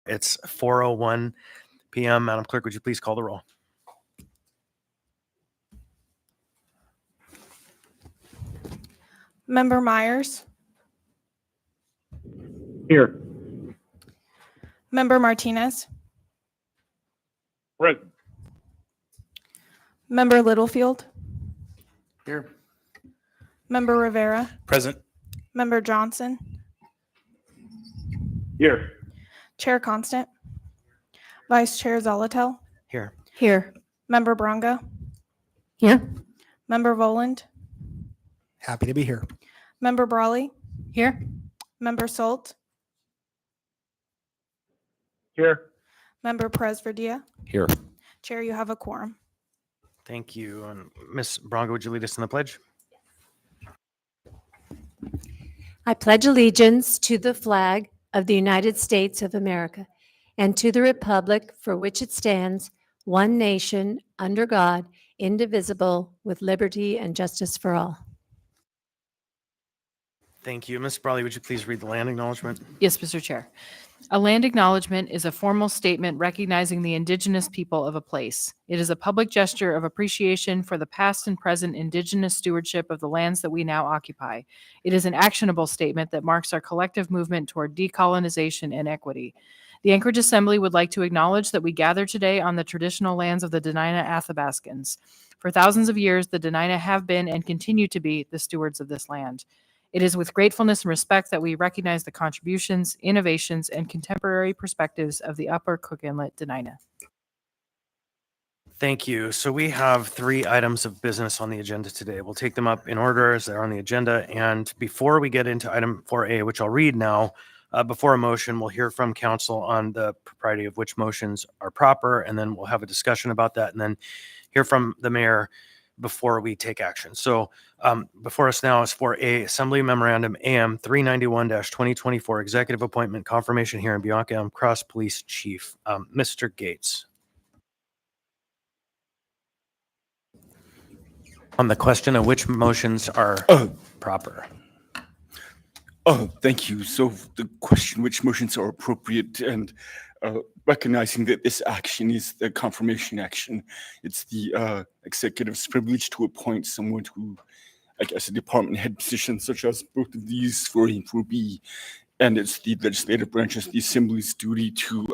It's 4:01 p.m. Madam Clerk, would you please call the roll? Member Myers, Here. Member Martinez, Present. Member Littlefield, Here. Member Rivera, Present. Member Johnson, Here. Chair Constant, Vice Chair Zolotel, Here. Here. Member Bronga, Here. Member Voland, Happy to be here. Member Brawley, Here. Member Salt, Here. Member Presverdia. Here. Chair, you have a quorum. Thank you. And Ms. Bronga, would you lead us in the pledge? I pledge allegiance to the flag of the United States of America and to the republic for which it stands, one nation, under God, indivisible, with liberty and justice for all. Thank you. Ms. Brawley, would you please read the land acknowledgement? Yes, Mr. Chair. A land acknowledgement is a formal statement recognizing the indigenous people of a place. It is a public gesture of appreciation for the past and present indigenous stewardship of the lands that we now occupy. It is an actionable statement that marks our collective movement toward decolonization and equity. The Anchorage Assembly would like to acknowledge that we gather today on the traditional lands of the Dena'ina Athabascans. For thousands of years, the Dena'ina have been and continue to be the stewards of this land. It is with gratefulness and respect that we recognize the contributions, innovations, and contemporary perspectives of the Upper Cook Inlet Dena'ina. Thank you. So we have 3 items of business on the agenda today. We'll take them up in order as they're on the agenda. And before we get into item 4A, which I'll read now, before a motion, we'll hear from council on the propriety of which motions are proper, and then we'll have a discussion about that, and then hear from the mayor before we take action. So before us now is 4A, Assembly Memorandum AM 391-2024, Executive Appointment Confirmation Hearing, Bianca M. Cross, Police Chief. Mr. Gates. On the question of which motions are proper. Oh, thank you. So the question, which motions are appropriate, and recognizing that this action is the confirmation action, it's the executive's privilege to appoint someone to, I guess, a department head position, such as both of these for A and for B. And it's the legislative branch's, the assembly's duty to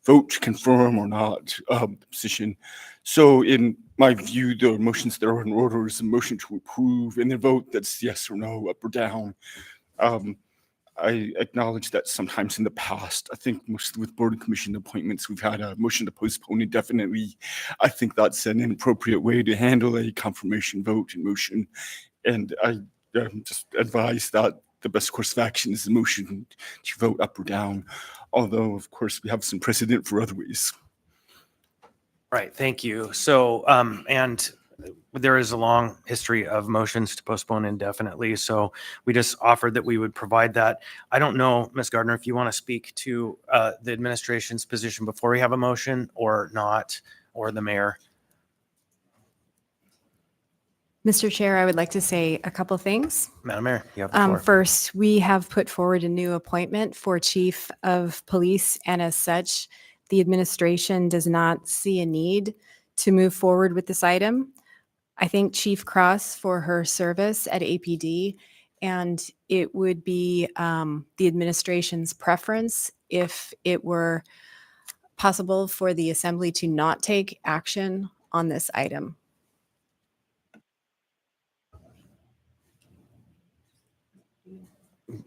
vote to confirm or not the position. So in my view, the motions that are in order is a motion to approve and a vote that's yes or no, up or down. I acknowledge that sometimes in the past, I think mostly with board and commission appointments, we've had a motion to postpone indefinitely. I think that's an inappropriate way to handle a confirmation vote and motion. And I just advise that the best course of action is the motion to vote up or down. Although, of course, we have some precedent for other ways. Right, thank you. So, and there is a long history of motions to postpone indefinitely, so we just offered that we would provide that. I don't know, Ms. Gardner, if you want to speak to the administration's position before we have a motion or not, or the mayor. Mr. Chair, I would like to say a couple things. Madam Mayor, you have the floor. First, we have put forward a new appointment for Chief of Police, and as such, the administration does not see a need to move forward with this item. I thank Chief Cross for her service at APD, and it would be the administration's preference if it were possible for the assembly to not take action on this item.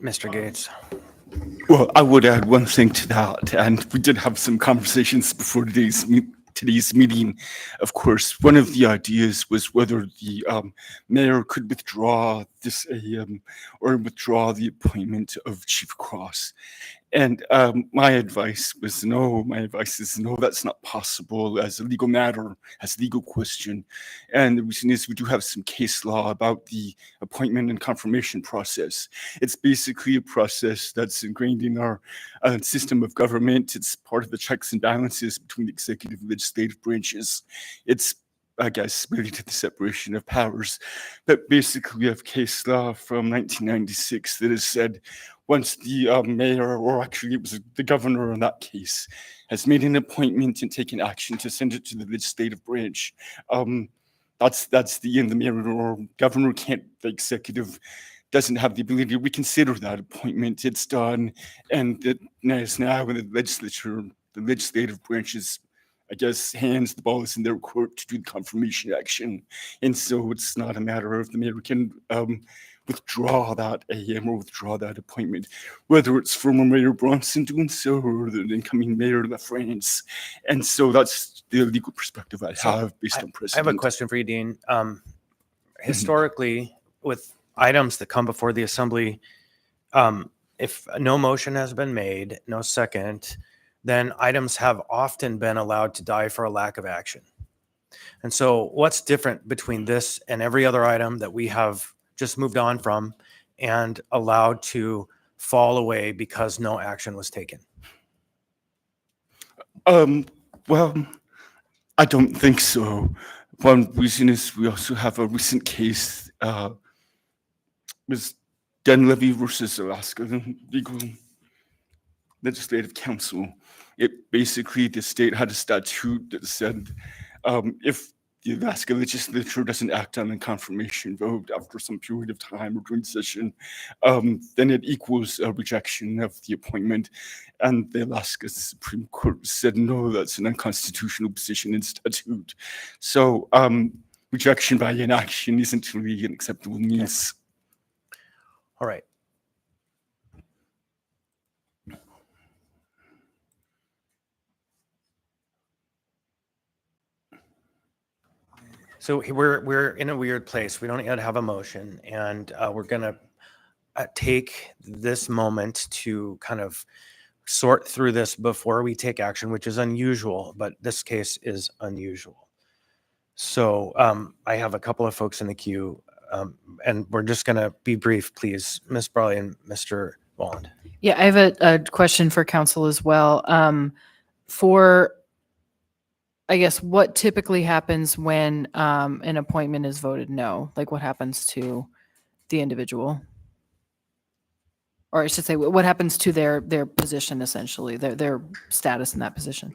Mr. Gates. Well, I would add one thing to that, and we did have some conversations before today's meeting. Of course, one of the ideas was whether the mayor could withdraw this or withdraw the appointment of Chief Cross. And my advice was no. My advice is no, that's not possible as a legal matter, as a legal question. And the reason is we do have some case law about the appointment and confirmation process. It's basically a process that's ingrained in our system of government. It's part of the checks and balances between the executive and legislative branches. It's I guess, related to the separation of powers. But basically, we have case law from 1996 that has said once the mayor, or actually it was the governor in that case, has made an appointment and taken action to send it to the legislative branch, that's the end. The mayor or governor can't, the executive doesn't have the ability to reconsider that appointment. It's done, and it is now in the legislature, the legislative branches, I guess, hands the ball is in their court to do the confirmation action. And so it's not a matter of the mayor can withdraw that AM or withdraw that appointment, whether it's former Mayor Bronson doing so or the incoming Mayor LaFrance. And so that's the legal perspective I have based on I precedent. have a question for you, Dean. Historically, with items that come before the assembly, if no motion has been made, no second, then items have often been allowed to die for a lack of action. And so what's different between this and every other item that we have just moved on from and allowed to fall away because no action was taken? Well, I don't think so. One reason is we also have a recent case, was Dunleavy versus Alaska Legal Legislative Council. It basically, the state had a statute that said if the Alaska legislature doesn't act on a confirmation vote after some period of time or during session, then it equals a rejection of the appointment. And the Alaska Supreme Court said, no, that's an unconstitutional position in statute. So rejection by inaction isn't really an acceptable means. All right. So we're in a weird place. We don't yet have a motion, and we're gonna take this moment to kind of sort through this before we take action, which is unusual, but this case is unusual. So I have a couple of folks in the queue, and we're just gonna be brief, please, Ms. Brawley and Mr. Walland. Yeah, I have a question for council as well. For, I guess, what typically happens when an appointment is voted no? Like what happens to the individual? Or I should say, what happens to their position essentially, their status in that position?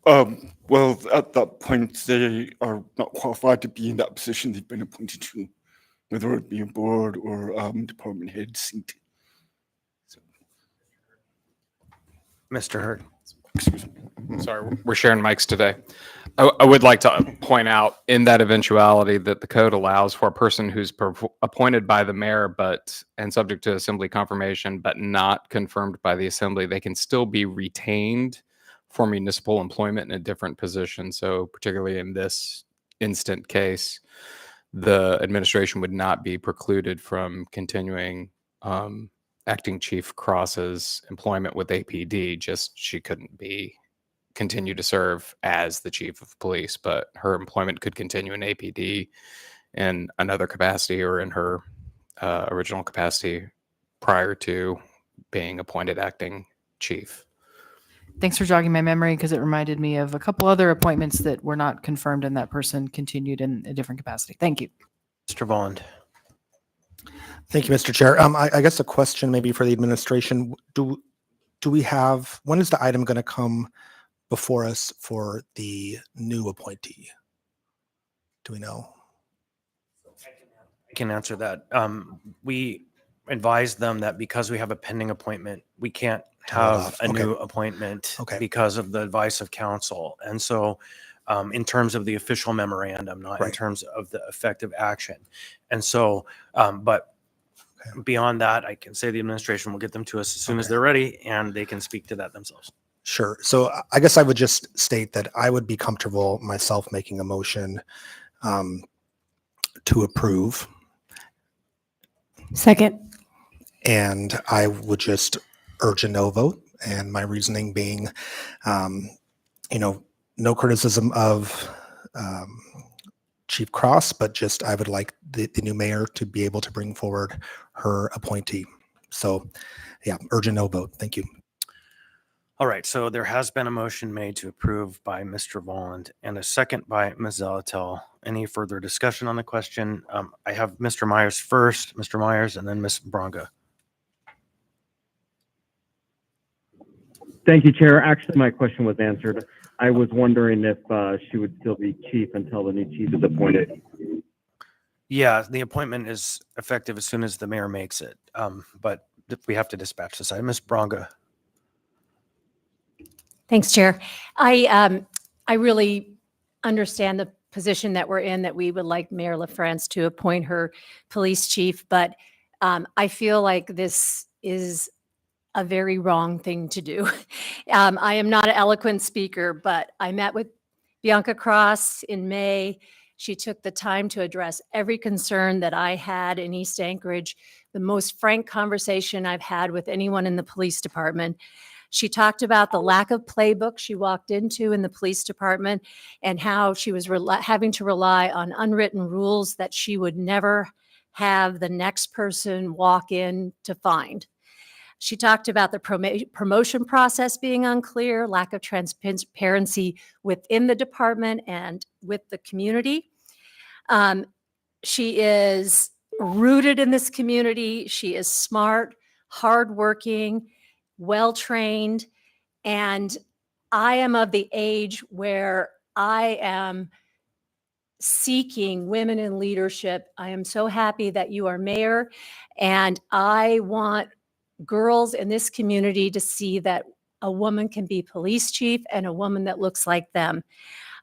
Well, at that point, they are not qualified to be in that position they've been appointed to, whether it be a board or department head seat. So, Mr. Hurd. excuse me. Sorry, we're sharing mics today. I would like to point out in that eventuality that the code allows for a person who's appointed by the mayor and subject to assembly confirmation, but not confirmed by the assembly, they can still be retained for municipal employment in a different position. So particularly in this instant case, the administration would not be precluded from continuing Acting Chief Cross's employment with APD, just she couldn't continue to serve as the chief of police, but her employment could continue in APD in another capacity or in her original capacity prior to being appointed acting chief. Thanks for jogging my memory because it reminded me of a couple other appointments that were not confirmed and that person continued in a different capacity. Thank you. Mr. Volland. Thank you, Mr. Chair. I guess a question maybe for the administration. Do we have, when is the item going to come before us for the new appointee? Do we know? I can answer that. We advised them that because we have a pending appointment, we can't have off. a Okay. new appointment Okay. because of the advice of counsel. And so in terms of the official memorandum, not in Right. terms of the effective action. And so, but Okay. beyond that, I can say the administration will get them to us as soon as Okay. they're ready and they can speak to that themselves. Sure. So I guess I would just state that I would be comfortable myself making a motion to approve. Second. And I would just urge a no vote. And my reasoning being, no criticism of Chief Cross, but just I would like the new mayor to be able to bring forward her appointee. So, yeah, urge a no vote. Thank you. All right, so there has been a motion made to approve by Mr. Volland and a second by Ms. Zalatel. Any further discussion on the question? I have Mr. Myers first, Mr. Myers, and then Ms. Bronca. Thank you, Chair. Actually, my question was answered. I was wondering if she would still be chief until the new chief is appointed. Yeah, the appointment is effective as soon as the mayor makes it, but we have to dispatch this item. Ms. Bronca. Thanks, Chair. I really understand the position that we're in, that we would like Mayor LaFrance to appoint her police chief, but I feel like this is a very wrong thing to do. I am not an eloquent speaker, but I met with Bianca Cross in May. She took the time to address every concern that I had in East Anchorage, the most frank conversation I've had with anyone in the police department. She talked about the lack of playbook she walked into in the police department and how she was having to rely on unwritten rules that she would never have the next person walk in to find. She talked about the promotion process being unclear, lack of transparency within the department and with the community. She is rooted in this community. She is smart, hardworking, well-trained, and I am of the age where I am seeking women in leadership. I am so happy that you are mayor, and I want girls in this community to see that a woman can be police chief and a woman that looks like them.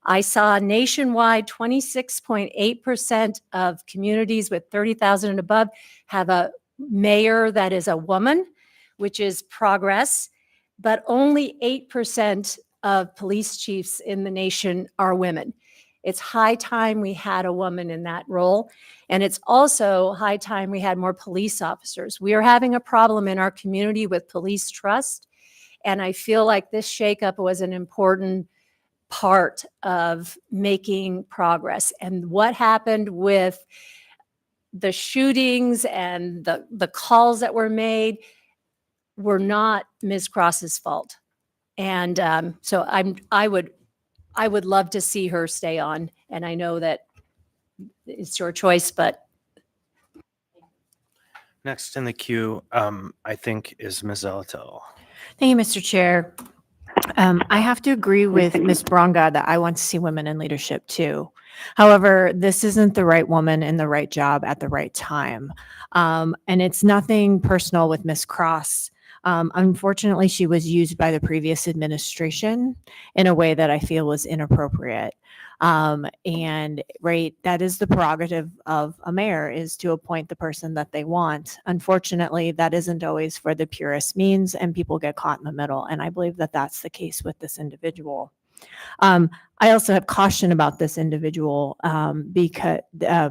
I saw nationwide 26.8% of communities with 30,000 and above have a mayor that is a woman, which is progress, but only 8% of police chiefs in the nation are women. It's high time we had a woman in that role. And it's also high time we had more police officers. We are having a problem in our community with police trust. And I feel like this shakeup was an important part of making progress. And what happened with the shootings and the calls that were made were not Ms. Cross's fault. And so I would love to see her stay on. And I know that it's your choice, but. Next in the queue, I think, is Ms. Zalatel. Thank you, Mr. Chair. I have to agree with Ms. Bronga that I want to see women in leadership too. However, this isn't the right woman in the right job at the right time. And it's nothing personal with Ms. Cross. Unfortunately, she was used by the previous administration in a way that I feel was inappropriate. And right, that is the prerogative of a mayor, is to appoint the person that they want. Unfortunately, that isn't always for the purest means, and people get caught in the middle. And I believe that that's the case with this individual. I also have caution about this individual because I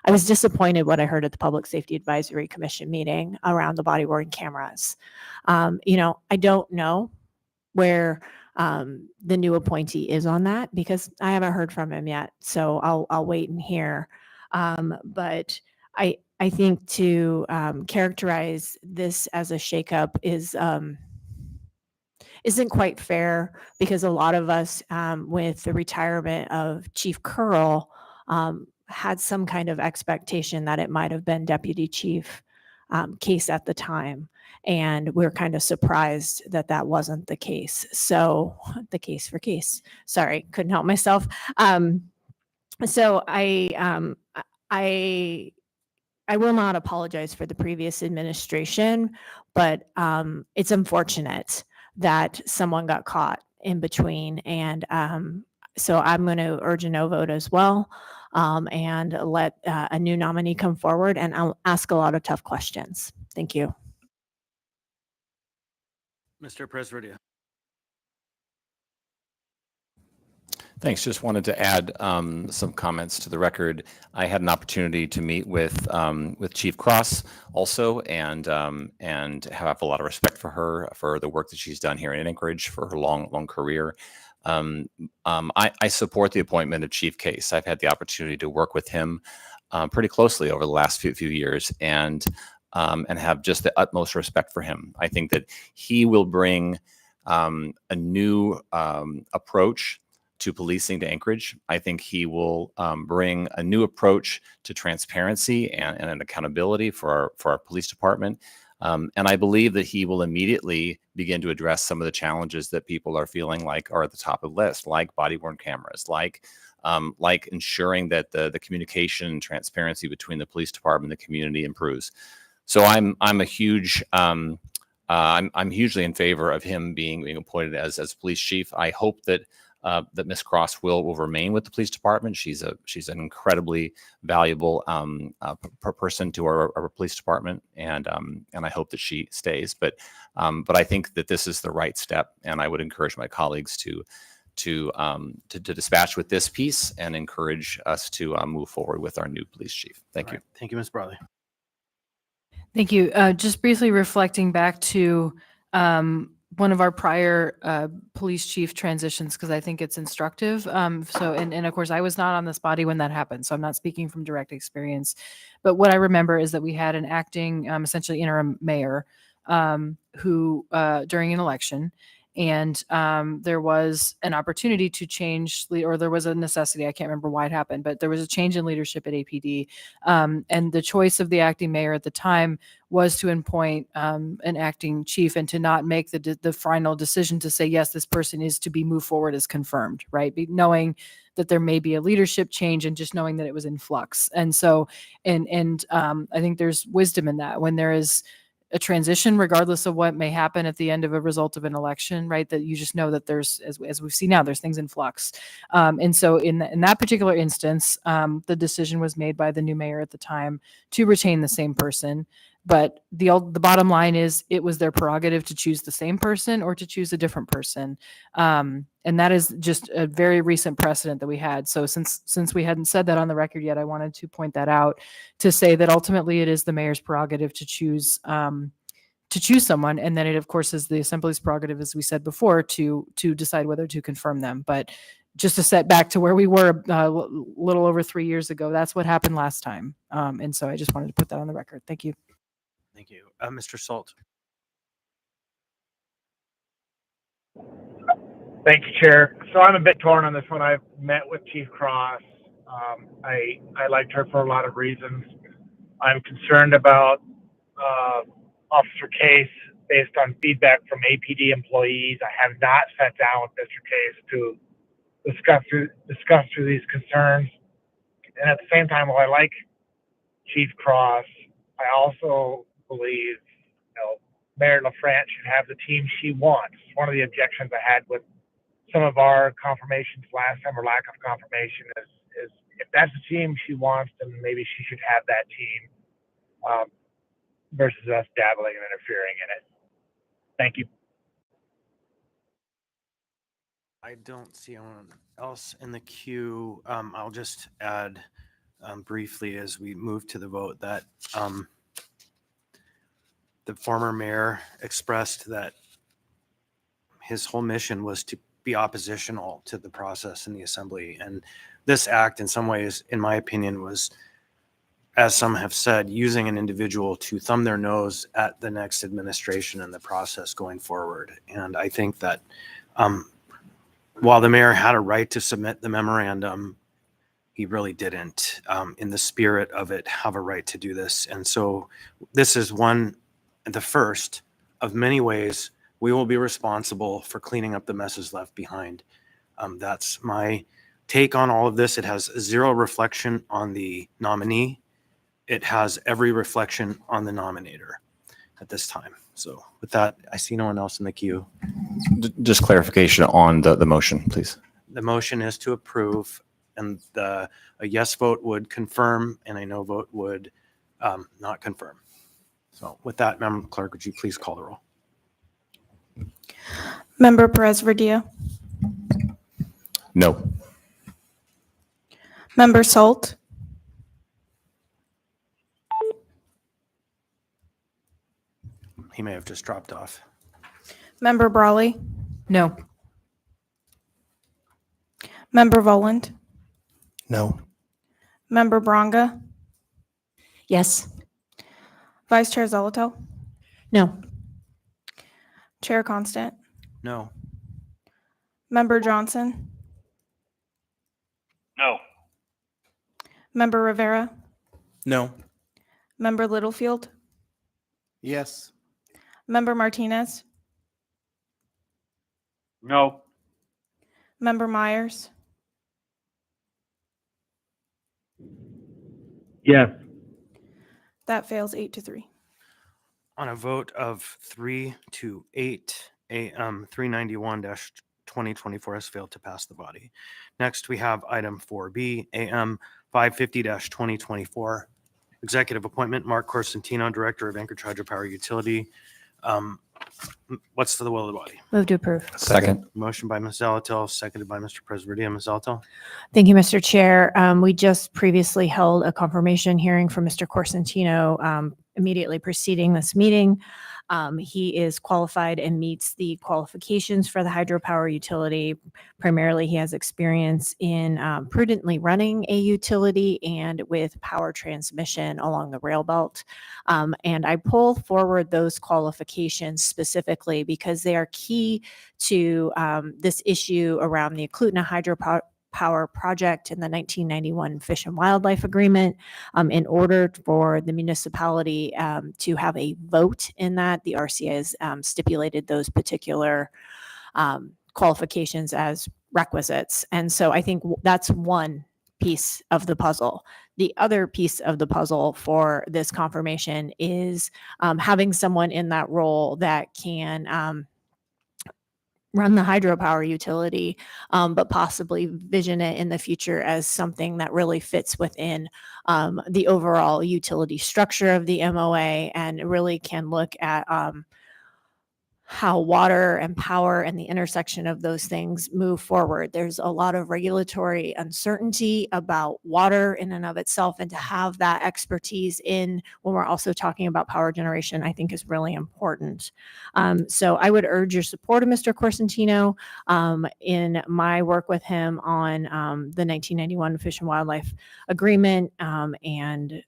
was disappointed what I heard at the Public Safety Advisory Commission meeting around the body-worn cameras. I don't know where the new appointee is on that because I haven't heard from him yet. So I'll wait and hear. But I think to characterize this as a shakeup isn't quite fair, because a lot of us with the retirement of Chief Curl had some kind of expectation that it might have been Deputy Chief Case at the time. And we're kind of surprised that that wasn't the case. So the case for case, sorry, couldn't help myself. So I will not apologize for the previous administration, but it's unfortunate that someone got caught in between. And so I'm going to urge a no vote as well, and let a new nominee come forward, and I'll ask a lot of tough questions. Thank you. Mr. Presverdia. Thanks. Just wanted to add some comments to the record. I had an opportunity to meet with Chief Cross also, and have a lot of respect for her, for the work that she's done here in Anchorage, for her long career. I support the appointment of Chief Case. I've had the opportunity to work with him pretty closely over the last few years, and have just the utmost respect for him. I think that he will bring a new approach to policing to Anchorage. I think he will bring a new approach to transparency and an accountability for our police department. And I believe that he will immediately begin to address some of the challenges that people are feeling like are at the top of the list, like body-worn cameras, like ensuring that the communication and transparency between the police department and the community improves. So I'm hugely in favor of him being appointed as police chief. I hope that Ms. Cross will remain with the police department. She's an incredibly valuable person to our police department, and I hope that she stays. But I think that this is the right step, and I would encourage my colleagues to dispatch with this piece and encourage us to move forward with our new police chief. Thank you. Thank you, Ms. Brawley. Thank you. Just briefly reflecting back to one of our prior police chief transitions, because I think it's instructive. And of course, I was not on this body when that happened, so I'm not speaking from direct experience. But what I remember is that we had an acting, essentially interim mayor who, during an election, and there was an opportunity to change, or there was a necessity, I can't remember why it happened, but there was a change in leadership at APD. And the choice of the acting mayor at the time was to appoint an acting chief and to not make the final decision to say, yes, this person is to be moved forward as confirmed, right? Knowing that there may be a leadership change and just knowing that it was in flux. And so, I think there's wisdom in that when there is a transition, regardless of what may happen at the end of a result of an election, right? That you just know that there's, as we've seen now, there's things in flux. And so in that particular instance, the decision was made by the new mayor at the time to retain the same person. But the bottom line is it was their prerogative to choose the same person or to choose a different person. And that is just a very recent precedent that we had. So since we hadn't said that on the record yet, I wanted to point that out to say that ultimately it is the mayor's prerogative to choose someone. And then it, of course, is the assembly's prerogative, as we said before, to decide whether to confirm them. But just to set back to where we were a little over 3 years ago, that's what happened last time. And so I just wanted to put that on the record. Thank you. Thank you. Mr. Salt. Thank you, Chair. So I'm a bit torn on this one. I've met with Chief Cross. I liked her for a lot of reasons. I'm concerned about Officer Case based on feedback from APD employees. I have not sat down with Mr. Case to discuss through these concerns. And at the same time, while I like Chief Cross, I also believe, Mayor LaFrance should have the team she wants. One of the objections I had with some of our confirmations last time, or lack of confirmation, is if that's the team she wants, then maybe she should have that team versus us dabbling and interfering in it. Thank you. I don't see anyone else in the queue. I'll just add briefly as we move to the vote that the former mayor expressed that his whole mission was to be oppositional to the process in the assembly. And this act, in some ways, in my opinion, was, as some have said, using an individual to thumb their nose at the next administration and the process going forward. And I think that while the mayor had a right to submit the memorandum, he really didn't, in the spirit of it, have a right to do this. And so this is the first of many ways we will be responsible for cleaning up the messes left behind. That's my take on all of this. It has zero reflection on the nominee. It has every reflection on the nominator at this time. So with that, I see no one else in the queue. Just clarification on the motion, please. The motion is to approve, and a yes vote would confirm, and a no vote would not confirm. So with that, Madam Clerk, would you please call the roll? Member Perez Verdia, No. Member Salt, He may have just dropped off. Member Brawley, No. Member Voland, No. Member Bronga, Yes. Vice Chair Zolotel, No. Chair Constant. No. Member Johnson, No. Member Rivera, No. Member Littlefield, Yes. Member Martinez, No. Member Myers, Yes. that fails 8-3. On a vote of 3-8, AM 391-2024 has failed to pass the body. Next, we have item 4B, AM 550-2024, executive appointment, Mark Corsentino, Director of Anchorage Hydropower Utility. What's the will of the body? Move to approve. Second. Motion by Ms. Zalatil, seconded by Mr. Presbyterian. Ms. Zalatil? Thank you, Mr. Chair. We just previously held a confirmation hearing for Mr. Corsentino immediately preceding this meeting. He is qualified and meets the qualifications for the hydropower utility. Primarily, he has experience in prudently running a utility and with power transmission along the rail belt. And I pull forward those qualifications specifically because they are key to this issue around the Eklutna hydropower project in the 1991 Fish and Wildlife Agreement. In order for the municipality to have a vote in that, the RCA has stipulated those particular qualifications as requisites. And so I think that's one piece of the puzzle. The other piece of the puzzle for this confirmation is having someone in that role that can run the hydropower utility, but possibly vision it in the future as something that really fits within the overall utility structure of the MOA and really can look at how water and power and the intersection of those things move forward. There's a lot of regulatory uncertainty about water in and of itself, and to have that expertise in when we're also talking about power generation, I think is really important. So I would urge your support of Mr. Corsentino in my work with him on the 1991 Fish and Wildlife Agreement and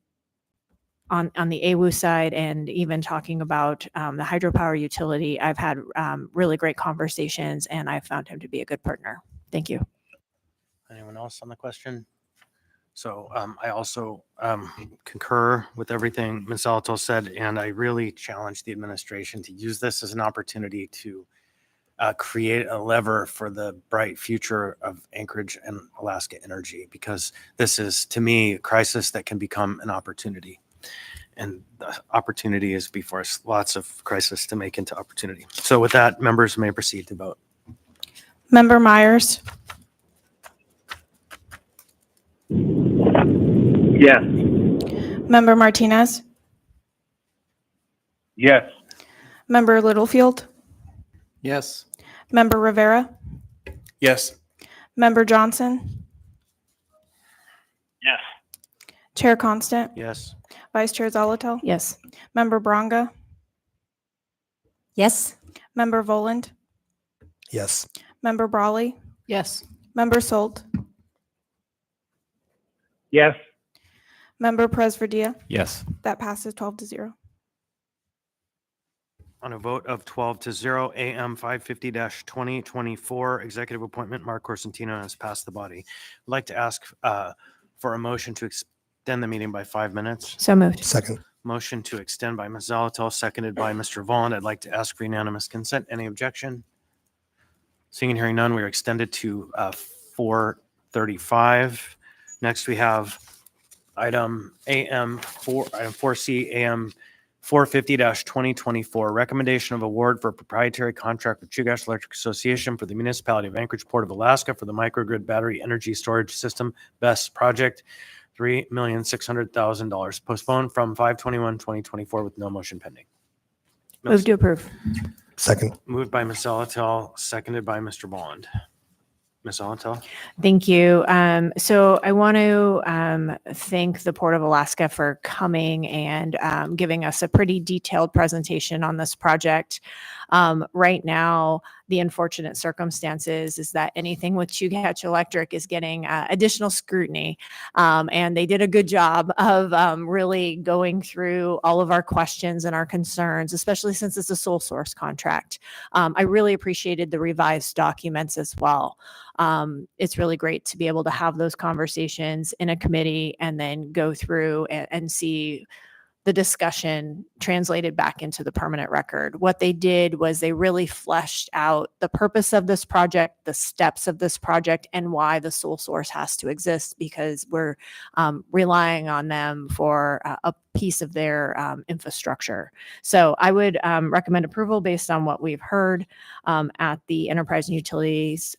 on the AWU side, and even talking about the hydropower utility. I've had really great conversations, and I've found him to be a good partner. Thank you. Anyone else on the question? So I also concur with everything Ms. Zalatil said, and I really challenge the administration to use this as an opportunity to create a lever for the bright future of Anchorage and Alaska Energy, because this is, to me, a crisis that can become an opportunity. And the opportunity is before us. Lots of crisis to make into opportunity. So with that, members may proceed to vote. Member Myers, Yes. Member Martinez, Yes. Member Littlefield, Yes. Member Rivera, Yes. Member Johnson, Yes. Chair Constant, Yes. Vice Chair Zalatil, Yes. Member Bronga, Yes. Member Voland, Yes. Member Brawley, Yes. Member Solt, Yes. Member Presverdia. Yes. That passes 12-0. On a vote of 12-0, AM 550-2024, executive appointment, Mark Corsentino has passed the body. I'd like to ask for a motion to extend the meeting by 5 minutes. So moved. Second. Motion to extend by Ms. Zalatil, seconded by Mr. Vaughn. I'd like to ask for unanimous consent. Any objection? Seeing and hearing none, we are extended to 4:35. Next, we have item 4C, AM 450-2024, recommendation of award for proprietary contract with Chugach Electric Association for the Municipality of Anchorage, Port of Alaska for the microgrid battery energy storage system BESS project, $3,600,000, postponed from 5/21/2024 with no motion pending. Move to approve. Second. Moved by Ms. Zalatil, seconded by Mr. Bond. Ms. Zalatil? Thank you. So I want to thank the Port of Alaska for coming and giving us a pretty detailed presentation on this project. Right now, the unfortunate circumstances is that anything with Chugach Electric is getting additional scrutiny. And they did a good job of really going through all of our questions and our concerns, especially since it's a sole source contract. I really appreciated the revised documents as well. It's really great to be able to have those conversations in a committee and then go through and see the discussion translated back into the permanent record. What they did was they really fleshed out the purpose of this project, the steps of this project, and why the sole source has to exist, because we're relying on them for a piece of their infrastructure. So I would recommend approval based on what we've heard at the Enterprise and Utilities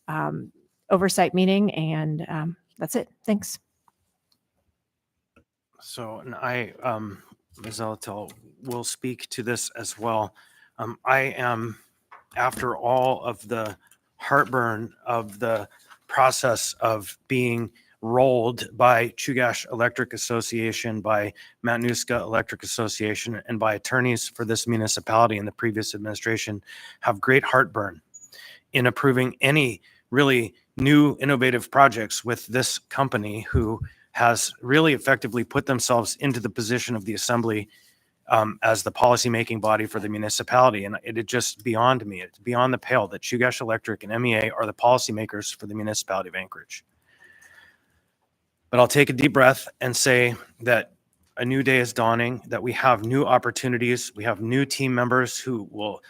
Oversight meeting, and that's it. Thanks. So, and I, Ms. Zolotel will speak to this as well. I am, after all of the heartburn of the process of being rolled by Chugach Electric Association, by Matanuska Electric Association, and by attorneys for this municipality in the previous administration, have great heartburn in approving any really new innovative projects with this company who has really effectively put themselves into the position of the assembly as the policymaking body for the municipality. And it is just beyond me. It's beyond the pale that Chugach Electric and MEA are the policymakers for the municipality of Anchorage. But I'll take a deep breath and say that a new day is dawning, that we have new opportunities. We have new team members who will,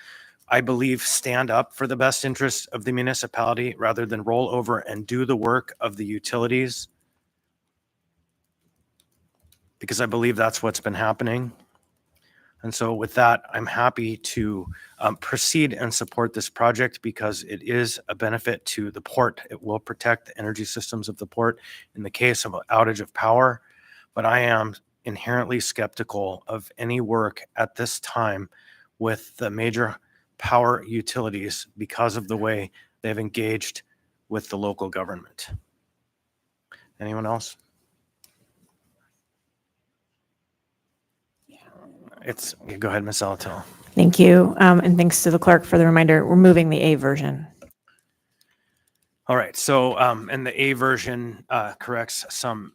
I believe, stand up for the best interests of the municipality rather than roll over and do the work of the utilities, because I believe that's what's been happening. And so with that, I'm happy to proceed and support this project because it is a benefit to the port. It will protect the energy systems of the port in the case of an outage of power. But I am inherently skeptical of any work at this time with the major power utilities because of the way they've engaged with the local government. Anyone else? Go ahead, Ms. Zolotel. Thank you. And thanks to the clerk for the reminder. We're moving the A version. All right. So, and the A version corrects some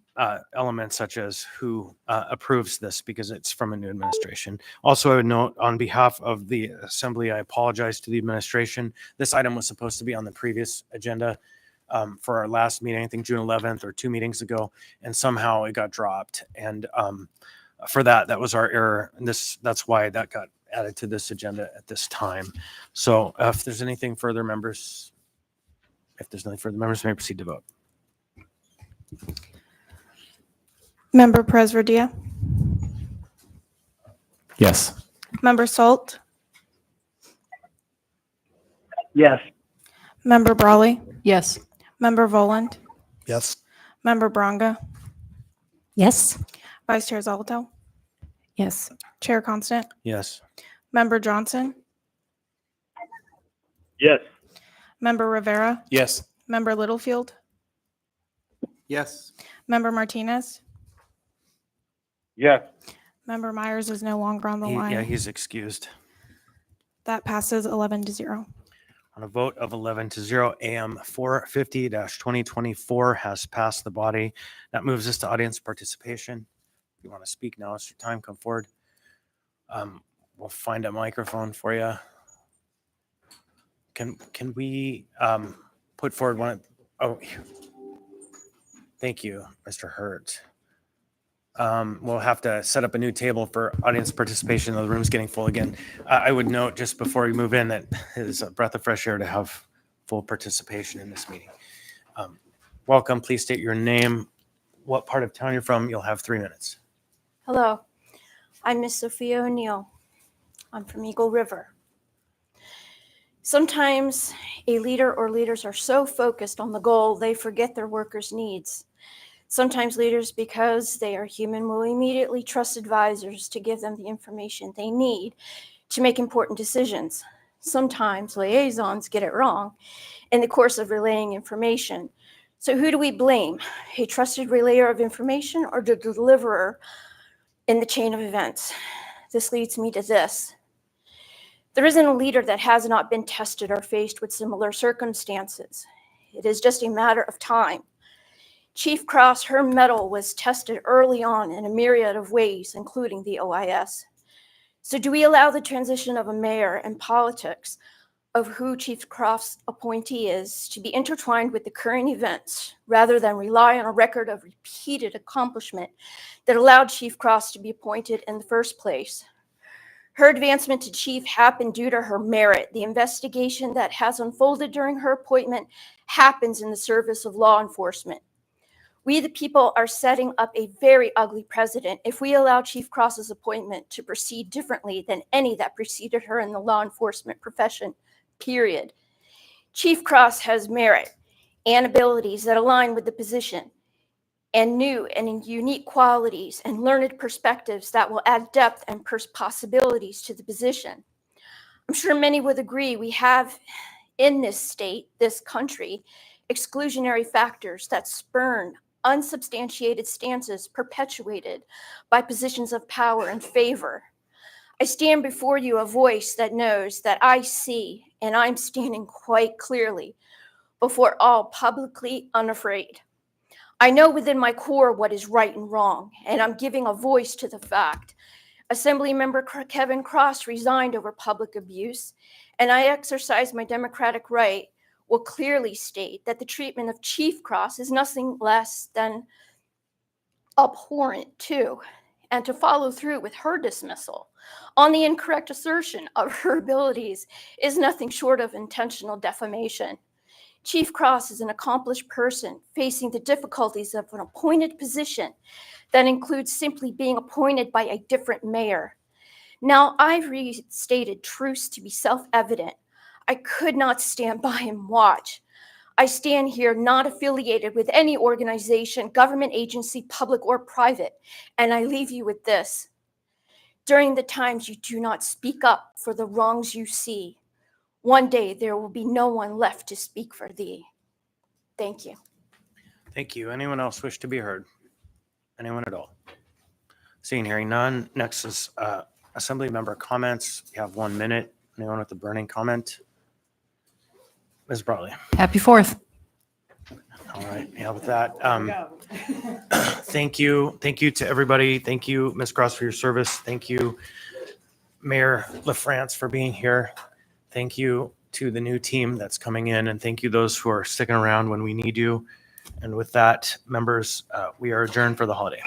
elements such as who approves this because it's from a new administration. Also, I would note on behalf of the assembly, I apologize to the administration. This item was supposed to be on the previous agenda for our last meeting, I think June 11th or 2 meetings ago, and somehow it got dropped. And for that was our error. And that's why that got added to this agenda at this time. So if there's anything further, members, may proceed to vote. Member Presverdia, Yes. Member Salt, Yes. Member Brawley, Yes. Member Voland, Yes. Member Bronga, Yes. Vice Chair Zolotel, Yes. Chair Constant, Yes. Member Johnson, Yes. Member Rivera, Yes. Member Littlefield, Yes. Member Martinez, Yes. Member Myers is no longer on the line. Yeah, he's excused. That passes 11-0. On a vote of 11-0, AM 450-2024 has passed the body. That moves us to audience participation. If you want to speak now, it's your time. Come forward. We'll find a microphone for you. Can we put forward one? Oh, thank you, Mr. Hurt. We'll have to set up a new table for audience participation. The room's getting full again. I would note just before we move in that it is a breath of fresh air to have full participation in this meeting. Welcome. Please state your name, what part of town you're from. You'll have 3 minutes. Hello, I'm Miss Sophia O'Neill. I'm from Eagle River. Sometimes a leader or leaders are so focused on the goal, they forget their workers' needs. Sometimes leaders, because they are human, will immediately trust advisors to give them the information they need to make important decisions. Sometimes liaisons get it wrong in the course of relaying information. So who do we blame? A trusted relayer of information or the deliverer in the chain of events? This leads me to this. There isn't a leader that has not been tested or faced with similar circumstances. It is just a matter of time. Chief Cross, her mettle was tested early on in a myriad of ways, including the OIS. So do we allow the transition of a mayor and politics of who Chief Cross' appointee is to be intertwined with the current events rather than rely on a record of repeated accomplishment that allowed Chief Cross to be appointed in the first place? Her advancement to chief happened due to her merit. The investigation that has unfolded during her appointment happens in the service of law enforcement. We, the people, are setting up a very ugly precedent if we allow Chief Cross's appointment to proceed differently than any that preceded her in the law enforcement profession, period. Chief Cross has merit and abilities that align with the position, and new and unique qualities and learned perspectives that will add depth and possibilities to the position. I'm sure many would agree we have in this state, this country, exclusionary factors that spurn unsubstantiated stances perpetuated by positions of power and favor. I stand before you a voice that knows that I see, and I'm standing quite clearly before all, publicly unafraid. I know within my core what is right and wrong, and I'm giving a voice to the fact. Assemblymember Kevin Cross resigned over public abuse, and I exercise my democratic right will clearly state that the treatment of Chief Cross is nothing less than abhorrent too, and to follow through with her dismissal on the incorrect assertion of her abilities is nothing short of intentional defamation. Chief Cross is an accomplished person facing the difficulties of an appointed position that includes simply being appointed by a different mayor. Now, I've restated truths to be self-evident. I could not stand by and watch. I stand here not affiliated with any organization, government agency, public or private, and I leave you with this. During the times you do not speak up for the wrongs you see, one day there will be no one left to speak for thee. Thank you. Thank you. Anyone else wish to be heard? Anyone at all? Seeing, hearing none. Next is Assembly member comments. You have 1 minute. Anyone with a burning comment? Ms. Brawley. Happy 4th. All right. Yeah, with that, thank you. Thank you to everybody. Thank you, Ms. Cross, for your service. Thank you, Mayor LaFrance, for being here. Thank you to the new team that's coming in, and thank you those who are sticking around when we need you. And with that, members, we are adjourned for the holiday.